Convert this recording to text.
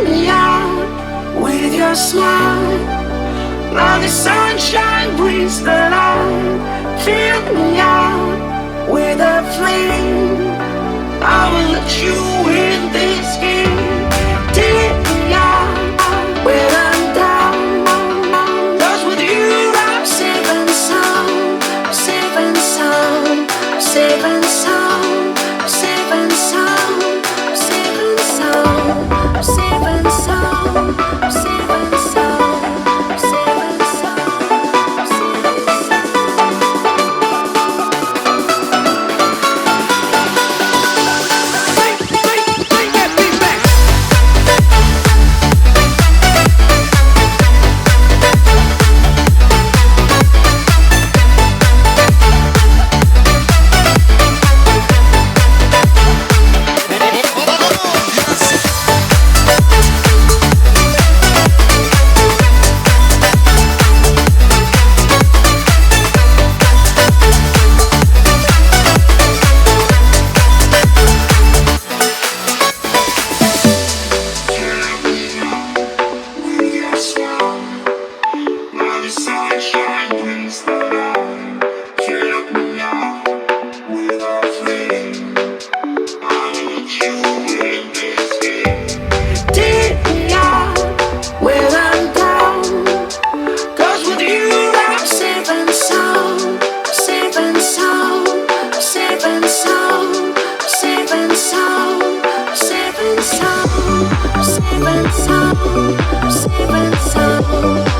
me out with your smile. Now the sunshine brings the light. Fill me out with a flame. I will let you in this game. Take me out when I'm down. 'Cause with you I'm safe and sound. Safe and sound. Safe and sound. Safe and sound. Safe and sound. Safe and sound. Safe and sound. Safe and sound. Safe and sound. Safe and sound, safe and sound.